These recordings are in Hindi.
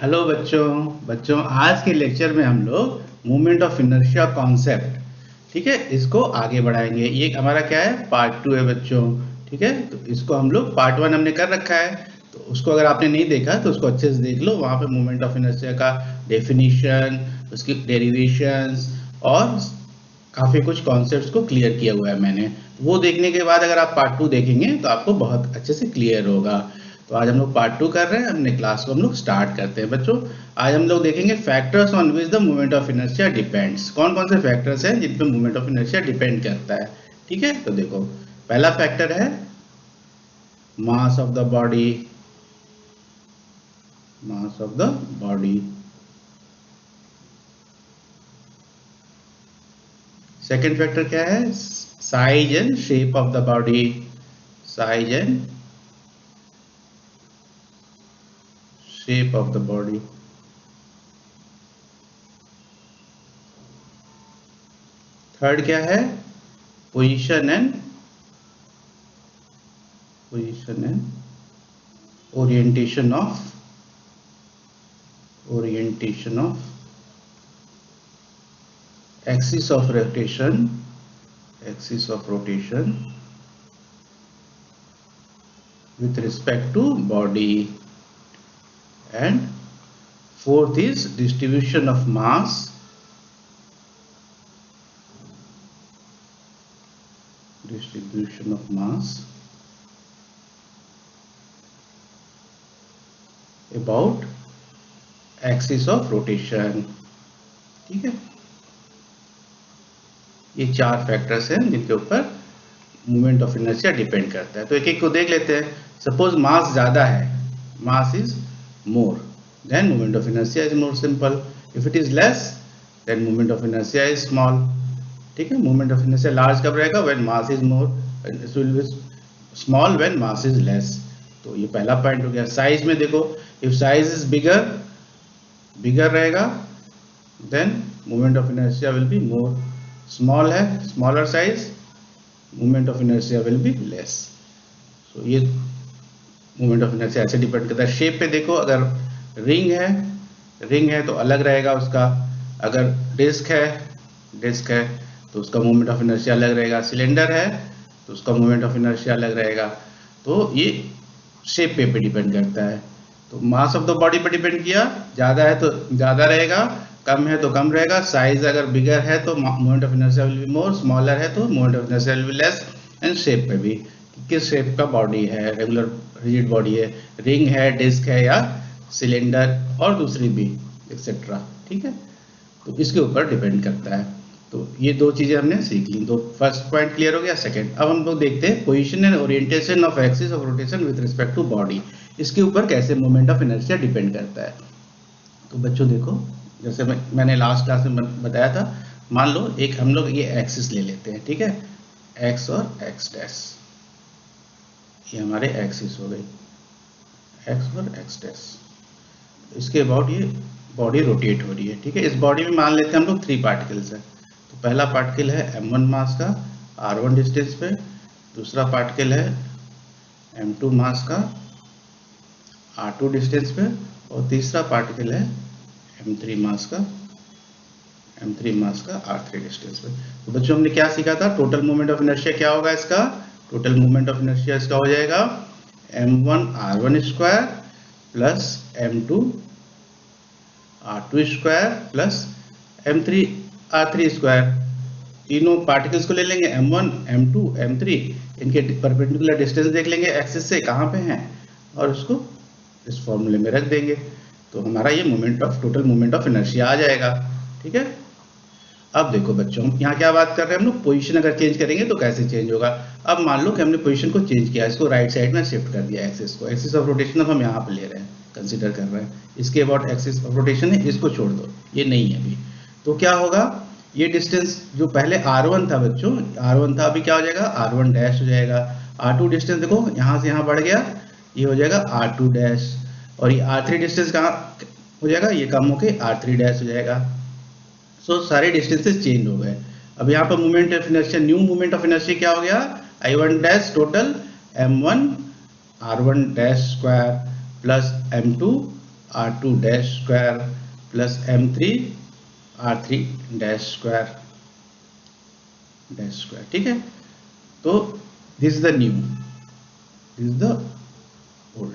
हेलो बच्चों आज के लेक्चर में हम लोग मूवमेंट ऑफ इनर्शिया कॉन्सेप्ट, ठीक है, इसको आगे बढ़ाएंगे। ये हमारा क्या है, पार्ट 2 है बच्चों। ठीक है, तो इसको हम लोग पार्ट 1 हमने कर रखा है, तो उसको अगर आपने नहीं देखा तो उसको अच्छे से देख लो। वहाँ पे मूवमेंट ऑफ इनर्शिया का डेफिनेशन, उसकी डेरिवेशंस और काफ़ी कुछ कॉन्सेप्ट्स को क्लियर किया हुआ है मैंने। वो देखने के बाद अगर आप पार्ट 2 देखेंगे तो आपको बहुत अच्छे से क्लियर होगा। तो आज हम लोग पार्ट 2 कर रहे हैं, अपने क्लास को हम लोग स्टार्ट करते हैं बच्चों। आज हम लोग देखेंगे factors on which the movement of inertia depends. कौन कौन से फैक्टर्स हैं जिन पे मूवमेंट ऑफ इनर्शिया डिपेंड करता है। ठीक है, तो देखो पहला फैक्टर है mass of the body. Mass of the body. Second factor क्या है, size and shape of the body. Size and shape of the body. Third क्या है, position and orientation of axis of rotation with respect to body. And fourth is distribution of mass about axis of rotation. ठीक है, ये चार फैक्टर्स हैं जिनके ऊपर मूवमेंट ऑफ इनर्शिया डिपेंड करता है। तो एक एक को देख लेते हैं। सपोज मास ज्यादा है, mass is more, then moment of inertia is more simple. If it is less, then moment of inertia is small. ठीक है, moment of inertia large कब रहेगा, when mass is more, and it will be small when mass is less. तो ये पहला पॉइंट हो गया। साइज में देखो, if size is bigger रहेगा, then moment of inertia will be more. small है, smaller size, moment of inertia will be less. so ये मूवमेंट ऑफ इनर्शिया ऐसे डिपेंड करता है। शेप पे देखो, अगर रिंग है तो अलग रहेगा उसका, अगर डिस्क है तो उसका मूवमेंट ऑफ इनर्शिया अलग रहेगा, सिलेंडर है तो उसका मूवमेंट ऑफ इनर्शिया अलग रहेगा। तो ये शेप पे डिपेंड करता है। तो मास ऑफ द बॉडी पे डिपेंड किया, ज़्यादा है तो ज़्यादा रहेगा, कम है तो कम रहेगा। साइज अगर बिगर है तो movement of inertia will be more, smaller है तो movement of inertia will be less. And shape पे भी, किस शेप का बॉडी है, रेगुलर रिजिड बॉडी है, रिंग है, डिस्क है या सिलेंडर और दूसरी भी एक्सेट्रा। ठीक है, तो इसके ऊपर डिपेंड करता है। तो ये दो चीजें हमने सीख ली। तो फर्स्ट पॉइंट क्लियर हो गया। सेकंड, अब हम लोग देखते हैं position and orientation of axis of rotation with respect to body. इसके ऊपर कैसे मूवमेंट ऑफ इनर्शिया डिपेंड करता है। तो बच्चों देखो, जैसे मैंने लास्ट क्लास में बताया था, मान लो एक हम लोग ये एक्सिस ले लेते हैं। ठीक है, एक्स और एक्स डैश, ये हमारे एक्सिस हो गई, एक्स और एक्स डैश। इसके अबाउट ये बॉडी रोटेट हो रही है। ठीक है, इस बॉडी में मान लेते हैं हम लोग 3 पार्टिकल्स है। तो पहला पार्टिकल है m1 मास का r1 डिस्टेंस पे, दूसरा पार्टिकल है m2 मास का r2 डिस्टेंस पे, और तीसरा पार्टिकल है m3 मास का r3 डिस्टेंस पे। तो बच्चों हमने क्या सीखा था, टोटल मूवमेंट ऑफ इनर्शिया क्या होगा इसका, टोटल मूवमेंट ऑफ इनर्शिया इसका हो जाएगा m1 r1 square plus m2 r2 square plus m3 r3 square. तीनों पार्टिकल्स को ले लेंगे, m1 m2 m3, इनके परपेंडिकुलर डिस्टेंस देख लेंगे एक्सिस से कहाँ पे हैं, और उसको इस फॉर्मूले में रख देंगे। तो हमारा ये टोटल मूवमेंट ऑफ इनर्शिया आ जाएगा। ठीक है, अब देखो बच्चों, यहाँ क्या बात कर रहे हैं हम लोग, पोजीशन अगर चेंज करेंगे तो कैसे चेंज होगा। अब मान लो कि हमने पोजीशन को चेंज किया, इसको राइट साइड में शिफ्ट कर दिया एक्सिस को, एक्सिस ऑफ रोटेशन अब हम यहाँ पे ले रहे हैं, कंसीडर कर रहे हैं। इसके अबाउट एक्सिस ऑफ रोटेशन है, इसको छोड़ दो, ये नहीं है अभी। तो क्या होगा, ये डिस्टेंस जो पहले r1 था बच्चों, r1 था, अभी क्या हो जाएगा, r1 डैश हो जाएगा। r2 डिस्टेंस देखो यहाँ से यहाँ बढ़ गया, ये हो जाएगा r2 डैश, और ये r3 डिस्टेंस कहाँ हो जाएगा, ये कम होके r3 डैश हो जाएगा। सो सारे डिस्टेंसेस चेंज हो गए। अब यहाँ पर movement of inertia, new movement of inertia क्या हो गया, I1 dash total m1 r1 dash square plus m2 r2 dash square plus m3 r3 dash square ठीक है। तो this is the new, this is the old,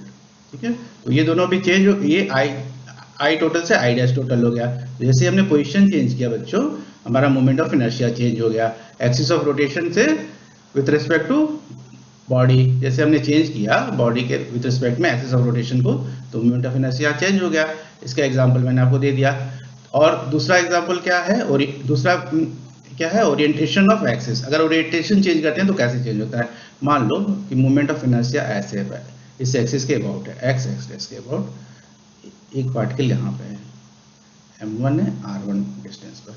ठीक है। तो ये दोनों भी चेंज हो, ये आई टोटल से आई डैश टोटल हो गया। जैसे हमने पोजीशन चेंज किया बच्चों, हमारा मोमेंट ऑफ इनर्शिया चेंज हो गया। एक्सिस ऑफ रोटेशन से विथ रिस्पेक्ट टू बॉडी, जैसे हमने चेंज किया बॉडी के विथ रिस्पेक्ट में एक्सिस ऑफ रोटेशन को, तो मोमेंट ऑफ इनर्शिया चेंज हो गया। इसका एग्जांपल मैंने आपको दे दिया। और दूसरा एग्जांपल क्या है, और दूसरा क्या है, ओरिएंटेशन ऑफ एक्सिस। अगर ओरिएंटेशन चेंज करते हैं तो कैसे चेंज होता है। मान लो कि मोमेंट ऑफ इनर्शिया ऐसे है, इस एक्सिस के अबाउट है, एक्स एक्सिस के अबाउट, एक पार्टिकल यहाँ पे है, m1 है r1 डिस्टेंस पर।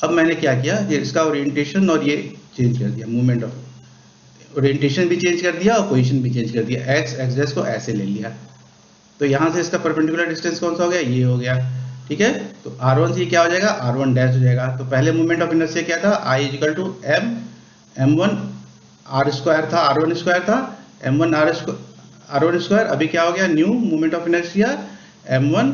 अब मैंने क्या किया, ये इसका ओरिएंटेशन और ये चेंज कर दिया, मूवमेंट ऑफ ओरिएंटेशन भी चेंज कर दिया और पोजीशन भी चेंज कर दिया, एक्स एक्सिस को ऐसे ले लिया। तो यहाँ से इसका परपेंडिकुलर डिस्टेंस कौन सा हो गया, ये हो गया, ठीक है। तो r1 से क्या हो जाएगा, r1 डैश हो जाएगा। तो पहले मूवमेंट ऑफ इनर्शिया क्या था, I equal to m1 r square था, r1 स्क्वायर था, m1 r1 स्क्वायर। अभी क्या हो गया, new movement of inertia m1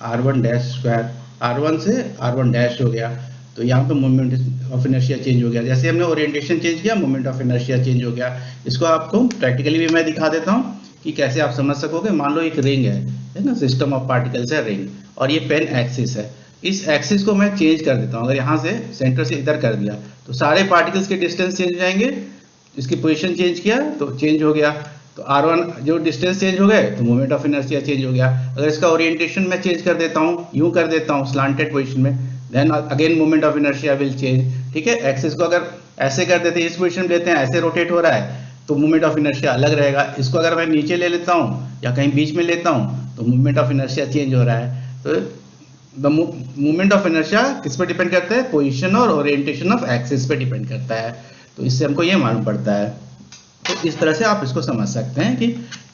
r1 dash square, r1 से r1 डैश हो गया। तो यहाँ पे मोमेंट ऑफ इनर्शिया चेंज हो गया। जैसे हमने ओरिएंटेशन चेंज किया, मोमेंट ऑफ इनर्शिया चेंज हो गया। इसको आपको प्रैक्टिकली भी मैं दिखा देता हूँ कि कैसे आप समझ सकोगे। मान लो एक रिंग है ना, सिस्टम ऑफ पार्टिकल्स है रिंग, और ये पेन एक्सिस है। इस एक्सिस को मैं चेंज कर देता हूँ, अगर यहाँ से सेंटर से इधर कर दिया तो सारे पार्टिकल्स के डिस्टेंस चेंज हो जाएंगे। इसकी पोजीशन चेंज किया तो चेंज हो गया। तो r1 जो डिस्टेंस चेंज हो गए तो मोमेंट ऑफ इनर्शिया चेंज हो गया। अगर इसका ओरिएंटेशन मैं चेंज कर देता हूँ, यूं कर देता हूँ स्लांटेड पोजीशन में, then again moment of inertia will change, ठीक है। एक्सिस को अगर ऐसे कर देते हैं, इस पोजीशन में लेते हैं, ऐसे रोटेट हो रहा है, तो मूवमेंट ऑफ इनर्शिया अलग रहेगा। इसको अगर मैं नीचे ले लेता हूँ या कहीं बीच में लेता हूँ तो मूवमेंट ऑफ इनर्शिया चेंज हो रहा है। तो द मूवमेंट ऑफ इनर्शिया किस पर डिपेंड करता है, पोजीशन और ओरिएंटेशन ऑफ एक्सिस पे डिपेंड करता है। तो इससे हमको ये मालूम पड़ता है। तो इस तरह से आप इसको समझ सकते हैं कि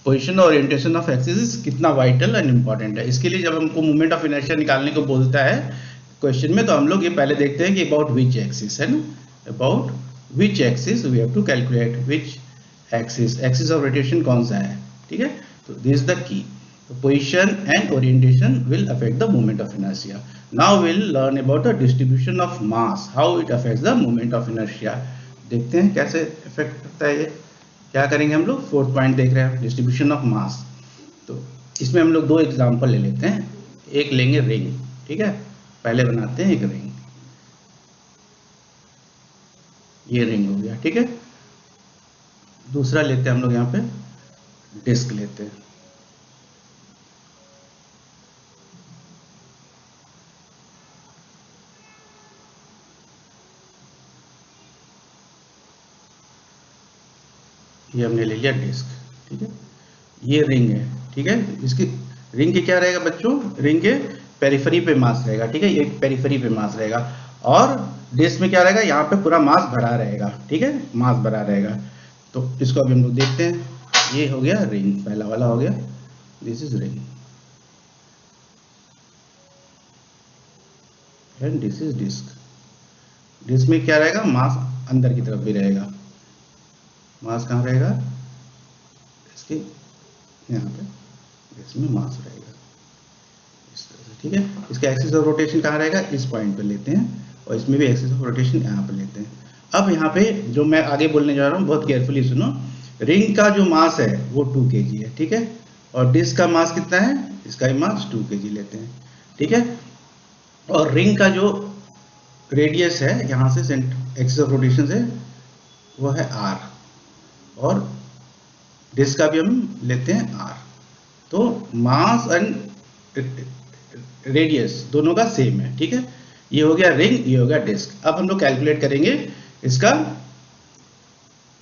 पोजीशन और ओरिएंटेशन ऑफ एक्सिस कितना वाइटल एंड इंपॉर्टेंट है। इसके लिए जब हमको मूवमेंट ऑफ इनर्शिया निकालने को बोलता है क्वेश्चन में, तो हम लोग ये पहले देखते हैं कि अबाउट विच एक्सिस है ना, about which axis we have to calculate which axis, axis of rotation कौन सा है, ठीक है। तो this is the key, position and orientation will affect the moment of inertia. Now we'll learn about the distribution of mass, how it affects the moment of inertia. देखते हैं कैसे इफेक्ट करता है ये। क्या करेंगे हम लोग, फोर्थ पॉइंट देख रहे हैं, डिस्ट्रीब्यूशन ऑफ मास। तो इसमें हम लोग दो एग्जांपल ले लेते हैं। एक लेंगे रिंग, ठीक है, पहले बनाते हैं एक रिंग, ये रिंग हो गया, ठीक है। दूसरा लेते हैं हम लोग यहाँ पे डिस्क लेते हैं, ये हमने ले लिया डिस्क, ठीक है। ये रिंग है, ठीक है। इसकी रिंग के क्या रहेगा बच्चों, रिंग के पेरिफेरी पे मास रहेगा, ठीक है, ये पेरिफेरी पे मास रहेगा। और डिस्क में क्या रहेगा, यहाँ पे पूरा मास भरा रहेगा, ठीक है, मास भरा रहेगा। तो इसको अभी हम लोग देखते हैं। ये हो गया रिंग, पहला वाला हो गया, this is ring and this is disc. Disc में क्या रहेगा, मास अंदर की तरफ भी रहेगा। मास कहाँ रहेगा, इसके यहाँ पे, इसमें मास रहेगा इस तरह से, ठीक है। इसका एक्सिस ऑफ रोटेशन कहाँ रहेगा, इस पॉइंट पे लेते हैं, और इसमें भी एक्सिस ऑफ रोटेशन यहाँ पे लेते हैं। अब यहाँ पे जो मैं आगे बोलने जा रहा हूँ, बहुत केयरफुली सुनो। रिंग का जो मास है वो 2 kg है, ठीक है, और डिस्क का मास कितना है, इसका ही मास 2 kg लेते हैं, ठीक है। और रिंग का जो रेडियस है यहाँ से एक्सिस ऑफ रोटेशन से, वो है r, और डिस्क का भी हम लेते हैं r। तो मास एंड रेडियस दोनों का सेम है, ठीक है। ये हो गया रिंग, ये हो गया डिस्क। अब हम लोग कैलकुलेट करेंगे इसका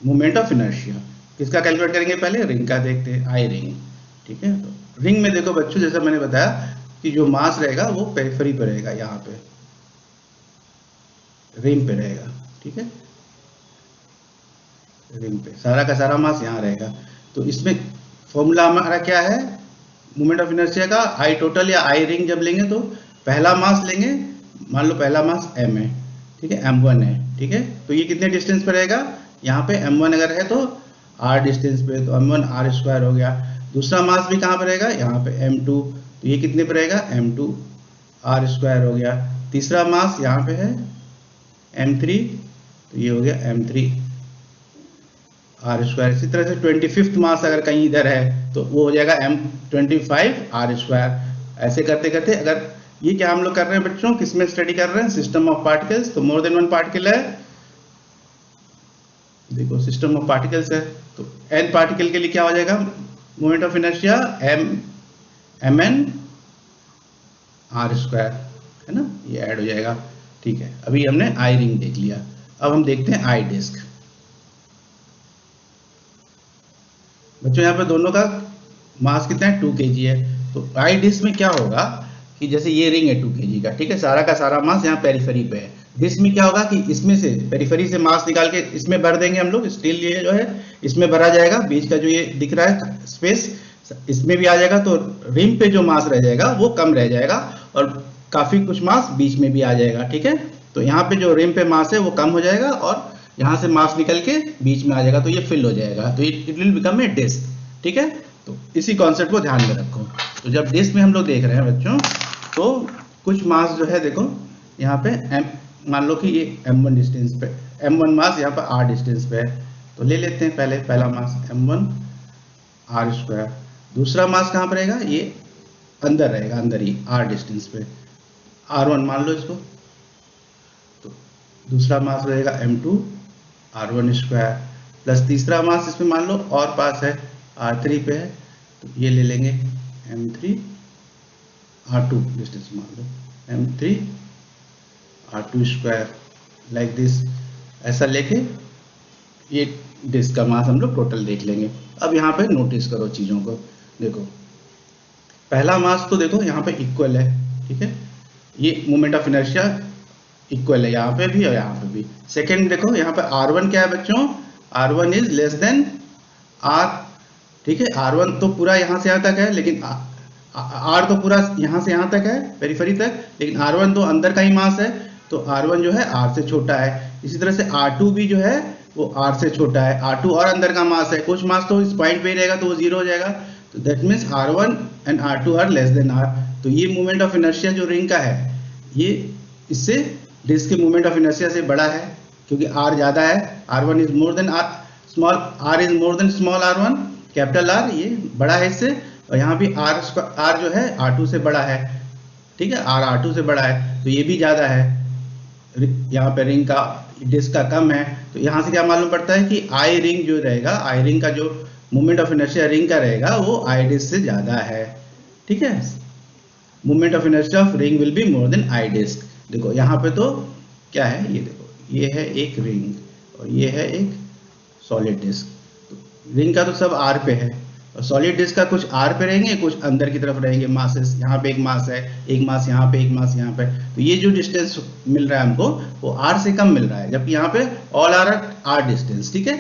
मोमेंट ऑफ इनर्शिया। किसका कैलकुलेट करेंगे, पहले रिंग का देखते हैं, आई रिंग, ठीक है। तो रिंग में देखो बच्चों, जैसा मैंने बताया कि जो मास रहेगा वो पेरिफेरी पे रहेगा, यहाँ पे रिंग पे रहेगा, ठीक है, रिंग पे सारा का सारा मास यहाँ रहेगा। तो इसमें फॉर्मूला हमारा क्या है, मोमेंट ऑफ इनर्शिया का, आई टोटल या आई रिंग जब लेंगे तो पहला मास लेंगे, मान लो पहला मास m है, ठीक है, m1 है, ठीक है। तो ये कितने डिस्टेंस पे रहेगा, यहाँ पे m1 अगर है तो r डिस्टेंस पे, तो m1 r स्क्वायर हो गया। दूसरा मास भी कहाँ पे रहेगा, यहाँ पे m2 तो ये कितने पर रहेगा, m2 r स्क्वायर हो गया। तीसरा मास यहाँ पे है m3, तो ये हो गया m3 r स्क्वायर। इसी तरह से 25th मास अगर कहीं इधर है तो वो हो जाएगा m25 r स्क्वायर। ऐसे करते करते, अगर ये क्या हम लोग कर रहे हैं बच्चों, किसमें स्टडी कर रहे हैं, सिस्टम ऑफ पार्टिकल्स, तो मोर देन वन पार्टिकल है, देखो सिस्टम ऑफ पार्टिकल्स है, तो n पार्टिकल के लिए क्या हो जाएगा, moment of inertia mn r square, है ना, ये ऐड हो जाएगा। ठीक है, अभी हमने आई रिंग देख लिया, अब हम देखते हैं आई डिस्क। बच्चों यहाँ पे दोनों का मास कितना है, 2 kg है। तो आई डिस्क में क्या होगा कि जैसे ये रिंग है 2 kg का, ठीक है, सारा का सारा मास यहाँ पेरिफेरी पे है। डिस्क में क्या होगा कि इसमें से पेरिफेरी से मास निकाल के इसमें भर देंगे हम लोग, स्टील ये जो है इसमें भरा जाएगा, बीच का जो ये दिख रहा है स्पेस इसमें भी आ जाएगा, तो रिम पे जो मास रह जाएगा वो कम रह जाएगा और काफी कुछ मास बीच में भी आ जाएगा। ठीक है, तो यहाँ पे जो रिम पे मास है वो कम हो जाएगा और यहाँ से मास निकल के बीच में आ जाएगा, तो ये फिल हो जाएगा, तो it will become a disc. ठीक है, तो इसी कॉन्सेप्ट को ध्यान में रखो। तो जब डिस्क में हम लोग देख रहे हैं बच्चों, तो कुछ मास जो है देखो यहाँ पे मान लो कि ये m1 डिस्टेंस पे, m1 मास यहाँ पर r डिस्टेंस पे है, तो ले लेते हैं पहले पहला मास m1 r स्क्वायर। दूसरा मास कहाँ पर रहेगा, ये अंदर रहेगा, अंदर ही r डिस्टेंस पे, r1 मान लो इसको। तो दूसरा मास रहेगा m2 r1 स्क्वायर, प्लस तीसरा मास इसमें मान लो और पास है r3 पे है, तो ये ले लेंगे m3 r2 डिस्टेंस मान लो m3 r2 square, like this. ऐसा लेके ये डिस्क का मास हम लोग टोटल देख लेंगे। अब यहाँ पे नोटिस करो चीज़ों को, देखो पहला मास तो देखो यहाँ पे इक्वल है, ठीक है, ये मोमेंट ऑफ इनर्शिया इक्वल है यहाँ पे भी और यहाँ पे भी। सेकेंड देखो यहाँ पे r1 क्या है बच्चों, r1 is less than r, ठीक है, r1 तो पूरा यहाँ से यहाँ तक है, लेकिन r तो पूरा यहाँ से यहाँ तक है पेरिफेरी तक, लेकिन r1 तो अंदर का ही मास है, तो r1 जो है r से छोटा है। इसी तरह से r2 भी जो है वो r से छोटा है, r2 और अंदर का मास है, कुछ मास तो इस पॉइंट पे ही रहेगा तो वो 0 हो जाएगा, तो that means r1 and r2 are less than r। तो ये मोमेंट ऑफ इनर्शिया जो रिंग का है ये इससे डिस्क के मोमेंट ऑफ इनर्शिया से बड़ा है, क्योंकि r ज्यादा है, r1 is more then r, small r is more then small r1, capital R ये बड़ा है इससे, और यहाँ भी r जो है r2 से बड़ा है, ठीक है, r r2 से बड़ा है, तो ये भी ज्यादा है, यहाँ पे रिंग का डिस्क का कम है। तो यहाँ से क्या मालूम पड़ता है कि आई रिंग जो रहेगा, आई रिंग का जो मोमेंट ऑफ इनर्शिया रिंग का रहेगा वो आई डिस्क से ज्यादा है। ठीक है, moment of inertia of ring will be more than I disc. देखो यहाँ पे तो क्या है, ये देखो ये है एक रिंग और ये है एक सॉलिड डिस्क, तो रिंग का तो सब R पे है और सॉलिड डिस्क का कुछ R पे रहेंगे, कुछ अंदर की तरफ रहेंगे मासेस, यहाँ पे एक मास है, एक मास यहाँ पे, एक मास यहाँ पे, तो ये जो डिस्टेंस मिल रहा है हमको वो R से कम मिल रहा है, जबकि यहाँ पे ऑल आर R डिस्टेंस। ठीक है,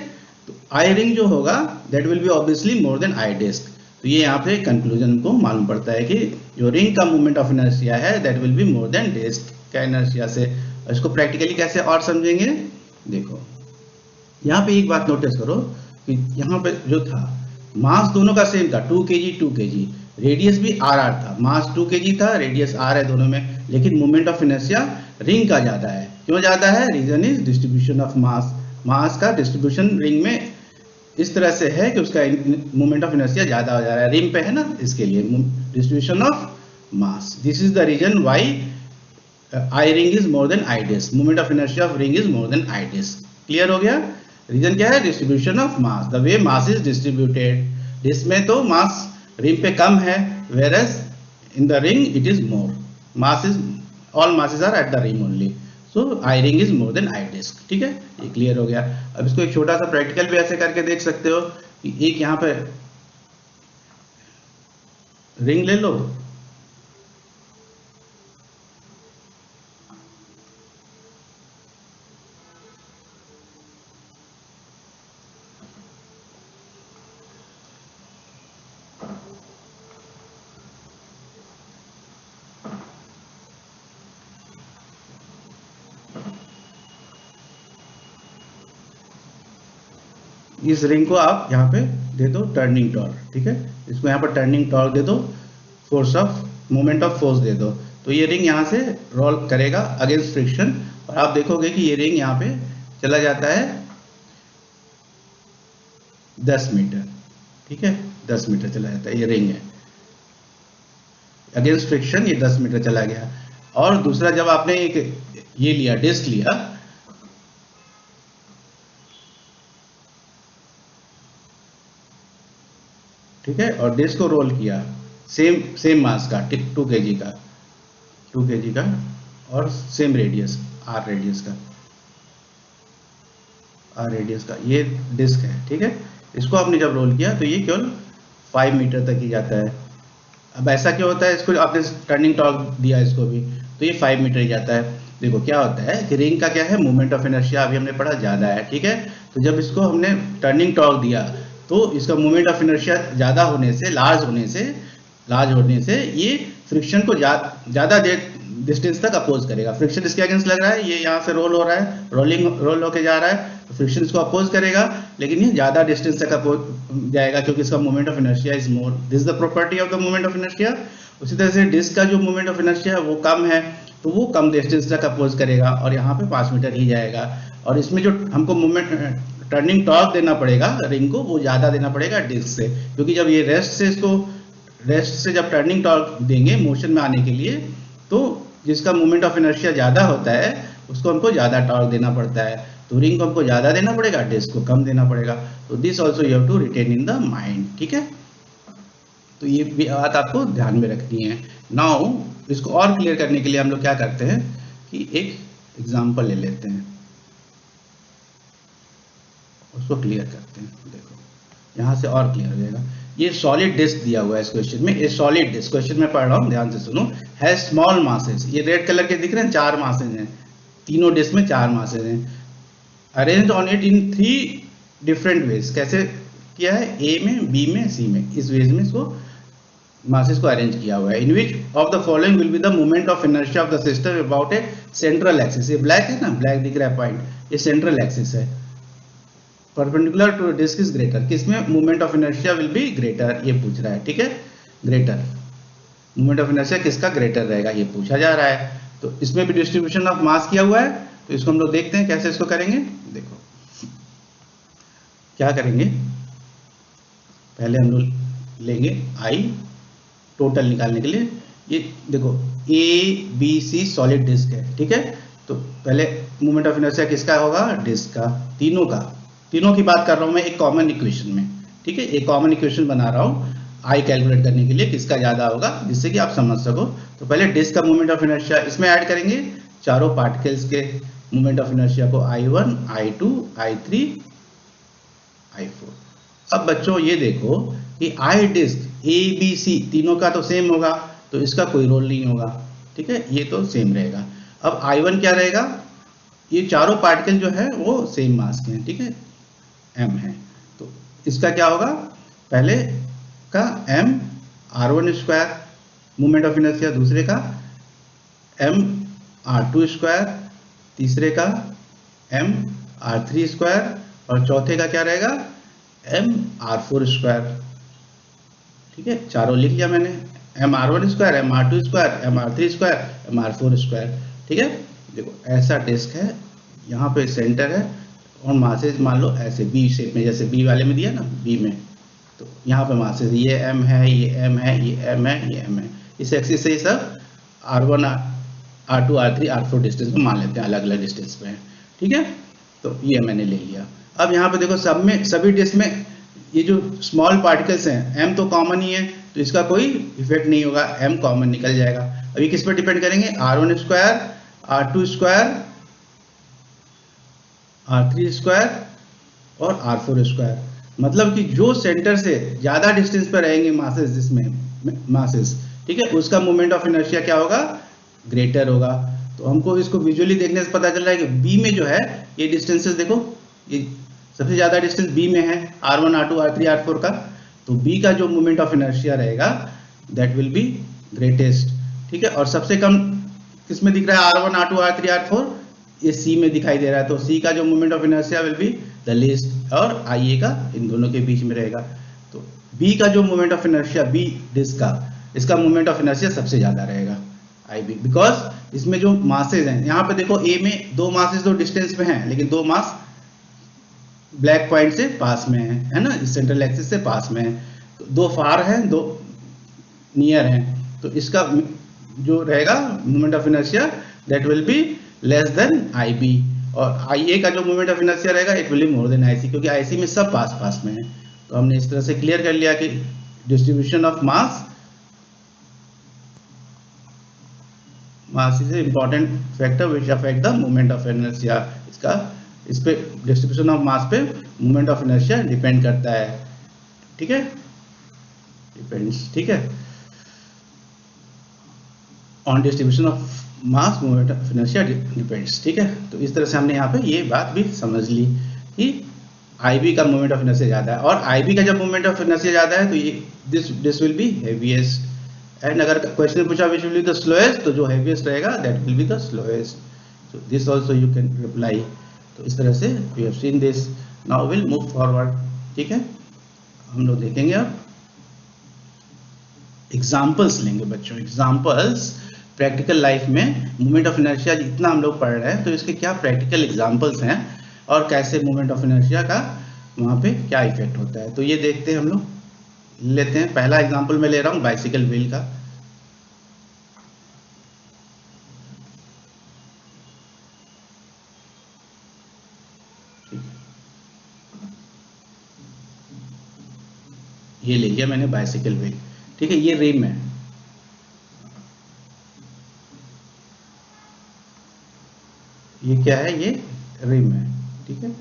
तो आई रिंग जो होगा that will be obviously more than I disc. तो ये यहाँ पे कंक्लूजन को मालूम पड़ता है कि जो रिंग का मोमेंट ऑफ इनर्शिया है that will be more than disc का इनर्शिया से। इसको प्रैक्टिकली कैसे और समझेंगे, देखो यहाँ पे एक बात नोटिस करो कि यहाँ पे जो था मास दोनों का सेम था, 2 kg 2 kg, रेडियस भी r r था, मास 2 kg था, रेडियस r है दोनों में, लेकिन मोमेंट ऑफ इनर्शिया रिंग का ज्यादा है। क्यों ज्यादा है, reason is distribution of mass. Mass का डिस्ट्रीब्यूशन रिंग में इस तरह से है कि उसका मोमेंट ऑफ इनर्शिया ज्यादा हो जा रहा है, रिंग पे है ना, इसके लिए distribution of mass. This is the reason why I ring is more than I disc, moment of inertia of ring is more than I disc. Clear हो गया, रीजन क्या है, distribution of mass, the way mass is distributed. Disc में तो मास रिंग पे कम है, whereas in the ring it is more, mass is, all masses are at the ring only, so I ring is more than I disk। ठीक है, ये क्लियर हो गया। अब इसको एक छोटा सा प्रैक्टिकल भी ऐसे करके देख सकते हो कि एक यहाँ पे रिंग ले लो, इस रिंग को आप यहाँ पे दे दो टर्निंग टॉर्क, ठीक है, इसको यहाँ पर टर्निंग टॉर्क दे दो force of moment of force दे दो, तो ये रिंग यहाँ से रोल करेगा अगेंस्ट फ्रिक्शन, और आप देखोगे कि ये रिंग यहाँ पे चला जाता है 10 मीटर, ठीक है, 10 मीटर चला जाता है, ये रिंग है अगेंस्ट फ्रिक्शन, ये 10 मीटर चला गया। और दूसरा जब आपने एक ये लिया, डिस्क लिया, ठीक है, और डिस्क को रोल किया सेम मास का 2 kg का, 2 kg का, और सेम रेडियस r रेडियस का, ये डिस्क है, ठीक है। इसको आपने जब रोल किया तो ये केवल 5 मीटर तक ही जाता है। अब ऐसा क्यों होता है, इसको आपने टर्निंग टॉर्क दिया इसको भी, तो ये 5 मीटर ही जाता है। देखो क्या होता है कि रिंग का क्या है, मोमेंट ऑफ इनर्शिया अभी हमने पढ़ा ज़्यादा है, ठीक है। तो जब इसको हमने टर्निंग टॉर्क दिया तो इसका मोमेंट ऑफ इनर्शिया ज़्यादा होने से, लार्ज होने से ये फ्रिक्शन को ज़्यादा डिस्टेंस तक अपोज करेगा। फ्रिक्शन इसके अगेंस्ट लग रहा है, ये यहाँ से रोल हो रहा है, रोल होके जा रहा है, तो फ्रिक्शन इसको अपोज करेगा, लेकिन ये ज़्यादा डिस्टेंस तक अपोज जाएगा क्योंकि इसका moment of inertia is more. This is the property of the moment of inertia. उसी तरह से डिस्क का जो मोमेंट ऑफ इनर्शिया है वो कम है, तो वो कम डिस्टेंस तक अपोज करेगा और यहाँ पे 5 मीटर ही जाएगा। और इसमें जो हमको मोमेंट टर्निंग टॉर्क देना पड़ेगा रिंग को, वो ज़्यादा देना पड़ेगा डिस्क से, क्योंकि जब ये रेस्ट से जब टर्निंग टॉर्क देंगे मोशन में आने के लिए, तो जिसका मोमेंट ऑफ इनर्शिया ज़्यादा होता है उसको हमको ज़्यादा टॉर्क देना पड़ता है, तो रिंग को हमको ज़्यादा देना पड़ेगा, डिस्क को कम देना पड़ेगा। तो this also you have to retain in the mind, ठीक है। तो ये भी बात आपको ध्यान में रखनी है। नाउ इसको और क्लियर करने के लिए हम लोग क्या करते हैं कि एक एग्जांपल ले लेते हैं, उसको क्लियर करते हैं। देखो यहाँ से और क्लियर हो जाएगा। ये सॉलिड डिस्क दिया हुआ है इस क्वेश्चन में, ये सॉलिड डिस्क क्वेश्चन में पढ़ रहा हूँ, ध्यान से सुनो। है स्मॉल मासेस, ये रेड कलर के दिख रहे हैं, 4 मासेस हैं, तीनों डिस्क में 4 मासेस हैं। Arrange on it in 3 different ways, कैसे किया है, ए में, बी में, सी में, इस वेज में इसको मासेस को अरेंज किया हुआ है। In which of the following will be the moment of inertia of the system about a central axis. ये ब्लैक है ना, ब्लैक दिख रहा है पॉइंट, ये सेंट्रल एक्सिस है। Perpendicular to disc is greater, किसमें moment of inertia will be greater, ये पूछ रहा है, ठीक है। ग्रेटर मोमेंट ऑफ इनर्शिया किसका ग्रेटर रहेगा, ये पूछा जा रहा है। तो इसमें भी डिस्ट्रीब्यूशन ऑफ मास किया हुआ है, तो इसको हम लोग देखते हैं कैसे इसको करेंगे। देखो क्या करेंगे, पहले हम लोग लेंगे आई टोटल निकालने के लिए। ये देखो A B C solid disc है, ठीक है। तो पहले मोमेंट ऑफ इनर्शिया किसका होगा, डिस्क का, तीनों की बात कर रहा हूं मैं एक कॉमन इक्वेशन में, ठीक है। एक कॉमन इक्वेशन बना रहा हूं आई कैलकुलेट करने के लिए किसका ज्यादा होगा, जिससे कि आप समझ सको। तो पहले डिस्क का मोमेंट ऑफ इनर्शिया इसमें ऐड करेंगे, चारों पार्टिकल्स के मोमेंट ऑफ इनर्शिया को I1, I2, I3, I4। अब बच्चों ये देखो कि आई डिस्क ए बी सी तीनों का तो सेम होगा, तो इसका कोई रोल नहीं होगा, ठीक है, ये तो सेम रहेगा। अब I1 क्या रहेगा, ये चारों पार्टिकल जो है वो सेम मास के हैं, ठीक है, m है, तो इसका क्या होगा, पहले का m r1 square moment of inertia, दूसरे का m r2 स्क्वायर, तीसरे का m r3 स्क्वायर, और चौथे का क्या रहेगा m r4 स्क्वायर, ठीक है। चारों लिख लिया मैंने, m r1 square, m r2 square, m r3 square, m r4 square, ठीक है। देखो ऐसा डिस्क है, यहाँ पे सेंटर है और मासेज मान लो ऐसे बी शेप में, जैसे बी वाले में दिया ना, बी में, तो यहाँ पे मासेज ये m है, ये m है, ये m है, ये m है। इस एक्सिस से ये सब r1, r2, r3, r4 distance को मान लेते हैं, अलग अलग डिस्टेंस पे है, ठीक है। तो ये मैंने ले लिया। अब यहाँ पे देखो सब में, सभी डिस्क में ये जो स्मॉल पार्टिकल्स हैं, m तो कॉमन ही है, तो इसका कोई इफेक्ट नहीं होगा, m कॉमन निकल जाएगा। अभी किस पर डिपेंड करेंगे, r1 square, r2 square, r3 square और r4 स्क्वायर। मतलब कि जो सेंटर से ज्यादा डिस्टेंस पर रहेंगे मासेस, जिसमें मासेस, ठीक है, उसका मोमेंट ऑफ इनर्शिया क्या होगा, ग्रेटर होगा। तो हमको इसको विजुअली देखने से पता चल रहा है कि बी में जो है ये डिस्टेंसेस देखो, ये सबसे ज्यादा डिस्टेंस बी में है, r1, r2, r3, r4 का, तो बी का जो मोमेंट ऑफ इनर्शिया रहेगा दैट विल बी ग्रेटेस्ट, ठीक है। और सबसे कम किसमें दिख रहा है, r1, r2, r3, r4, ये सी में दिखाई दे रहा है, तो सी का जो moment of inertia will be the least, और IA का इन दोनों के बीच में रहेगा। तो बी का जो moment of inertia, B disc का इसका मोमेंट ऑफ इनर्शिया सबसे ज्यादा रहेगा IB, बिकॉज इसमें जो मासेज हैं, यहाँ पे देखो A में 2 मासेज तो डिस्टेंस में हैं, लेकिन 2 मास ब्लैक पॉइंट से पास में है ना, सेंट्रल एक्सिस से पास में है, तो 2 फार हैं, 2 नियर हैं, तो इसका जो रहेगा moment of inertia that will be less than IB, और IA का जो मोमेंट ऑफ इनर्शिया रहेगा it will be more then IC, क्योंकि IC में सब पास पास में है। तो हमने इस तरह से क्लियर कर लिया कि distribution of mass is important factor which affect the moment of inertia. इसका इस पे डिस्ट्रीब्यूशन ऑफ मास पे मोमेंट ऑफ इनर्शिया डिपेंड करता है, ठीक है, डिपेंड्स, ठीक है, on distribution of mass moment of inertia depends, ठीक है। तो इस तरह से हमने यहाँ पे ये बात भी समझ ली कि IB का मोमेंट ऑफ इनर्शिया ज्यादा है, और IB का जब मोमेंट ऑफ इनर्शिया ज्यादा है तो ये this will be heaviest, and अगर क्वेश्चन पूछा which will be the slowest, तो जो हेवीएस्ट रहेगा that will be the slowest. So this also you can reply. तो इस तरह से we have seen this, now will move forward, ठीक है। हम लोग देखेंगे अब एग्जांपल्स लेंगे बच्चों, एग्जांपल्स प्रैक्टिकल लाइफ में मोमेंट ऑफ इनर्शिया जितना हम लोग पढ़ रहे हैं तो इसके क्या प्रैक्टिकल एग्जांपल्स हैं और कैसे मोमेंट ऑफ इनर्शिया का वहाँ पे क्या इफेक्ट होता है, तो ये देखते हैं हम लोग। लेते हैं पहला एग्जांपल मैं ले रहा हूँ बाइसिकल व्हील का। ये ले लिया मैंने बाइसिकल व्हील, ठीक है, ये रिम है, ये क्या है, ये रिम है, ठीक है।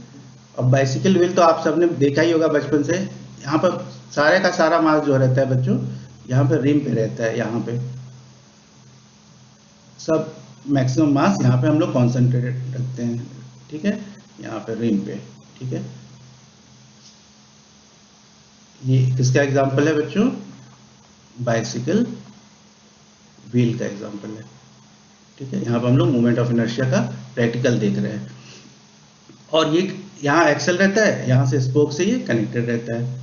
अब बाइसिकल व्हील तो आप सबने देखा ही होगा बचपन से, यहाँ पर सारे का सारा मास जो रहता है बच्चों यहाँ पे रिम पे रहता है, यहाँ पे सब मैक्सिमम मास यहाँ पे हम लोग कॉन्सेंट्रेटेड रखते हैं, ठीक है, यहाँ पे रिम पे, ठीक है। ये किसका एग्जांपल है बच्चों, बाइसिकल व्हील का एग्जांपल है, ठीक है। यहाँ पर हम लोग मोमेंट ऑफ इनर्शिया का प्रैक्टिकल देख रहे हैं, और ये यहाँ एक्सल रहता है, यहाँ से स्पोक से ये कनेक्टेड रहता है,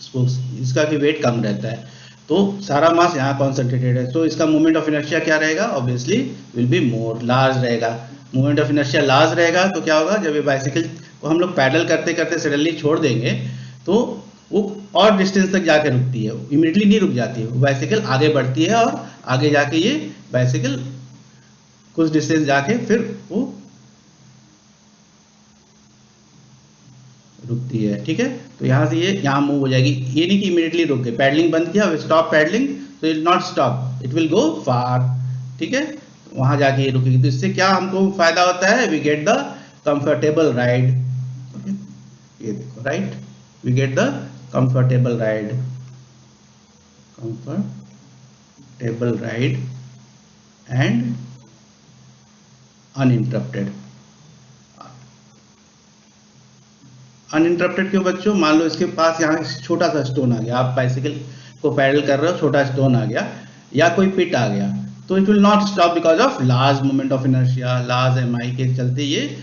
स्पोक इसका की वेट कम रहता है, तो सारा मास यहाँ कॉन्सेंट्रेटेड है, तो इसका मोमेंट ऑफ इनर्शिया क्या रहेगा, obviously will be more, large रहेगा। मोमेंट ऑफ इनर्शिया लार्ज रहेगा तो क्या होगा, जब ये बाइसिकल को हम लोग पैडल करते करते सडनली छोड़ देंगे तो वो और डिस्टेंस तक जाके रुकती है, इमीडिएटली नहीं रुक जाती है, वो बाइसिकल आगे बढ़ती है और आगे जाके ये बाइसिकल कुछ डिस्टेंस जाके फिर वो रुकती है, ठीक है। तो यहाँ से ये यहाँ मूव हो जाएगी, ये नहीं कि इमीडिएटली रुक गई, पैडलिंग बंद किया, स्टॉप पैडलिंग, तो it not stop, it will go far, ठीक है, वहां जाके ये रुकेगी। तो इससे क्या हमको फायदा होता है, we get the comfortable ride, ये देखो right, we get the comfortable ride, comfortable ride and uninterrupted. Uninterrupted क्यों बच्चों, मान लो इसके पास यहाँ छोटा सा स्टोन आ गया, आप बाइसिकल को पैडल कर रहे हो, छोटा स्टोन आ गया या कोई पिट आ गया, तो it will not stop because of large moment of inertia, large MI के चलते ये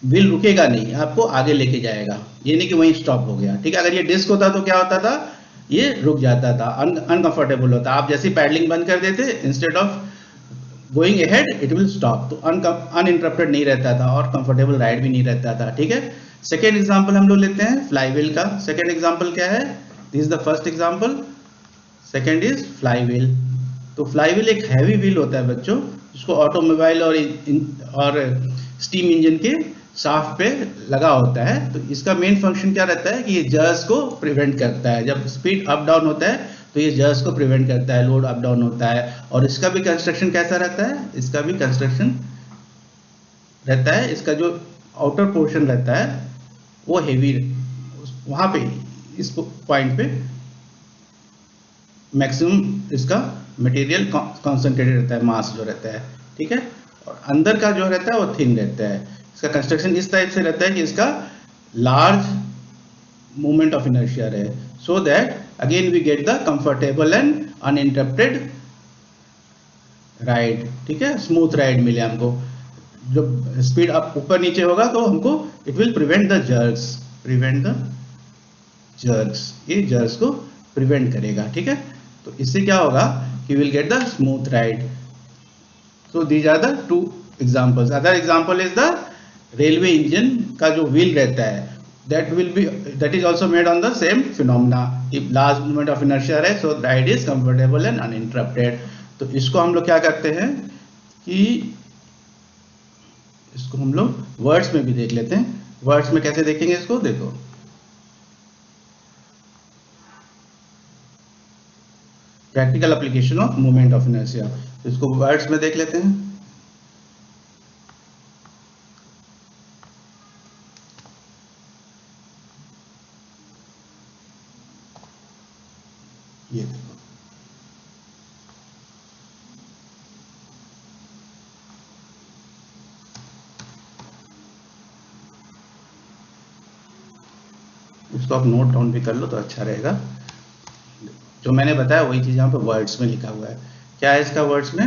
व्हील रुकेगा नहीं, आपको आगे लेके जाएगा, ये नहीं कि वहीं स्टॉप हो गया, ठीक है। अगर ये डिस्क होता तो क्या होता था, ये रुक जाता था, अनकंफर्टेबल होता, आप जैसे पैडलिंग बंद कर देते, instead of going ahead it will stop, तो अनइंटरप्टेड नहीं रहता था और कंफर्टेबल राइड भी नहीं रहता था, ठीक है। सेकेंड एग्जाम्पल हम लोग लेते हैं फ्लाईव्हील का। सेकेंड एग्जाम्पल क्या है, this is the first example, second is flywheel. तो फ्लाईव्हील एक हैवी व्हील होता है बच्चों, जिसको ऑटोमोबाइल और स्टीम इंजन के शाफ्ट पे लगा होता है। तो इसका मेन फंक्शन क्या रहता है कि ये जर्स को प्रिवेंट करता है, जब स्पीड अप डाउन होता है तो ये जर्स को प्रिवेंट करता है, लोड अप डाउन होता है। और इसका भी कंस्ट्रक्शन कैसा रहता है, इसका भी कंस्ट्रक्शन रहता है, इसका जो आउटर पोर्शन रहता है वो हेवी, वहां पे इस पॉइंट पे मैक्सिमम इसका मटेरियल कॉन्सेंट्रेटेड रहता है, मास जो रहता है, ठीक है। और अंदर का जो रहता है वो थिन रहता है। इसका कंस्ट्रक्शन इस टाइप से रहता है कि इसका लार्ज मूवमेंट ऑफ इनर्शिया रहे, so that again we get the comfortable and uninterrupted ride, ठीक है, स्मूथ राइड मिले हमको। जब स्पीड अप ऊपर नीचे होगा तो हमको it will prevent the jerks, ये जर्क्स को प्रिवेंट करेगा, ठीक है। तो इससे क्या होगा कि will get the smooth ride. So these are the two examples. Other example is the railway engine का जो व्हील रहता है, that is also made on the same phenomena. If large movement of inertia है, so ride is comfortable and uninterrupted. तो इसको हम लोग क्या करते हैं कि इसको हम लोग वर्ड्स में भी देख लेते हैं. वर्ड्स में कैसे देखेंगे इसको, देखो practical application of movement of inertia. इसको वर्ड्स में देख लेते हैं. ये देखो, इसको आप नोट डाउन भी कर लो तो अच्छा रहेगा. जो मैंने बताया वही चीज यहाँ पे वर्ड्स में लिखा हुआ है. क्या है इसका वर्ड्स में,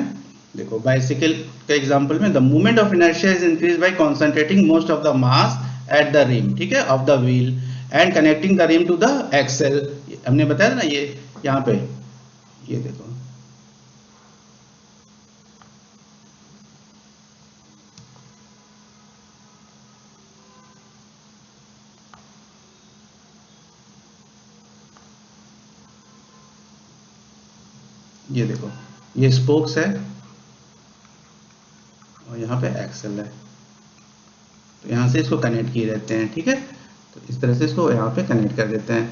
देखो बाइसिकल के एग्जांपल में the movement of inertia is increase by concentrating most of the mass at the rim, ठीक है, of the wheel and connecting the rim to the axle. हमने बताया ना ये यहाँ पे, ये देखो ये देखो ये स्पोक्स है और यहाँ पे एक्सेल है. तो यहाँ से इसको कनेक्ट किए रहते हैं, ठीक है. तो इस तरह से इसको यहाँ पे कनेक्ट कर देते हैं.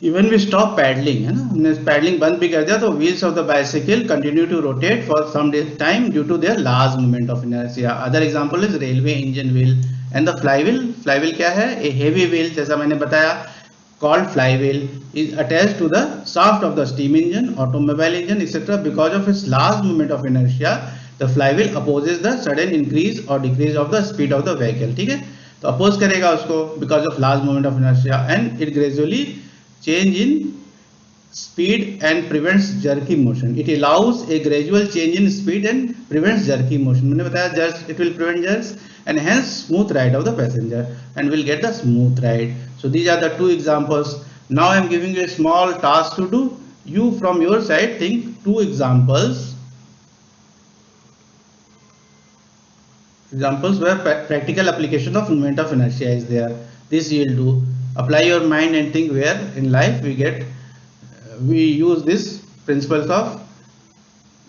इवन वी स्टॉप पैडलिंग, है ना, हमने पैडलिंग बंद भी कर दिया तो wheels of the bicycle continue to rotate for some time due to their large movement of inertia. Other example is railway engine wheel and the flywheel. Flywheel क्या है, ए हेवी व्हील, जैसा मैंने बताया, called flywheel is attached to the shaft of the steam engine, automobile engine, etc. Because of its large moment of inertia, the flywheel opposes the sudden increase or decrease of the speed of the vehicle. ठीक है, तो अपोज करेगा उसको because of large moment of inertia and it gradually change in speed and prevents jerky motion. It allows a gradual change in speed and prevents jerky motion. मैंने बताया jerks, it will prevent jerks and hence smooth ride of the passenger and will get the smooth ride. So these are the two examples. Now I am giving you a small task to do. You from your side think two examples where practical application of moment of inertia is there. This you will do. Apply your mind and think where in life we use this principles of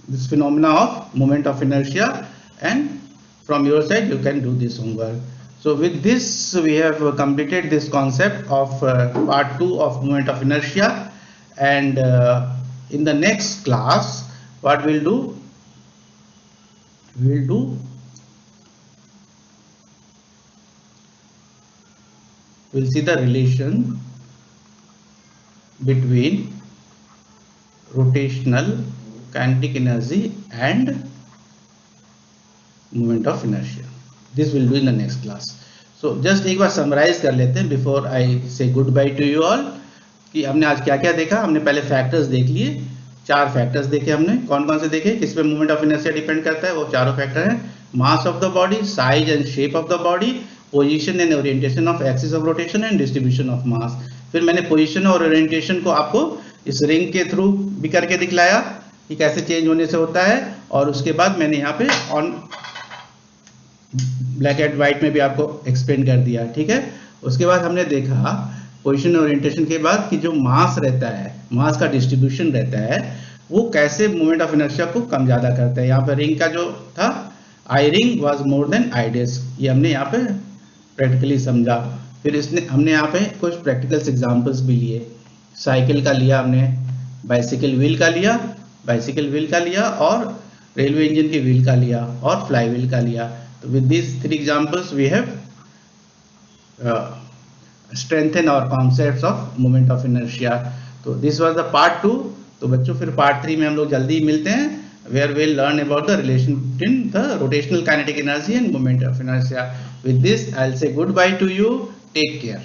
this phenomena of moment of inertia, and from your side you can do this homework. So with this we have completed this concept of part 2 of moment of inertia, and in the next class what we'll do, we'll see the relation between rotational kinetic energy and moment of inertia. This will do in the next class. So just एक बार समराइज कर लेते हैं बिफोर आई से good by two you all, कि हमने आज क्या क्या देखा. हमने पहले फैक्टर्स देख लिए, 4 फैक्टर्स देखे हमने. कौन कौन से देखे, किस पे मूवमेंट ऑफ इनर्शिया डिपेंड करता है, वो चारों फैक्टर हैं. Mass of the body, size and shape of the body, position and orientation of axis of rotation and distribution of मास. फिर मैंने पोजीशन और ओरिएंटेशन को आपको इस रिंग के थ्रू भी करके दिखलाया कि कैसे चेंज होने से होता है, और उसके बाद मैंने यहाँ पे ऑन ब्लैक एंड व्हाइट में भी आपको एक्सप्लेन कर दिया, ठीक है. उसके बाद हमने देखा पोजीशन ओरिएंटेशन के बाद कि जो मास रहता है, मास का डिस्ट्रीब्यूशन रहता है, वो कैसे मूवमेंट ऑफ इनर्शिया को कम ज्यादा करता है. यहाँ पे रिंग का जो था, I ring was more than I disc, ये हमने यहाँ पे प्रैक्टिकली समझा. फिर हमने यहाँ पे कुछ प्रैक्टिकल्स एग्जांपल्स भी लिए. साइकिल का लिया हमने, बाइसिकल व्हील का लिया, और रेलवे इंजन की व्हील का लिया, और फ्लाई व्हील का लिया. So with these 3 examples we have strengthened our concepts of moment of inertia. So this was the part 2. तो बच्चों फिर part 3 में हम लोग जल्दी मिलते हैं, where we'll learn about the relation between the rotational kinetic energy and moment of inertia. With this I'll say goodbye to you. Take care.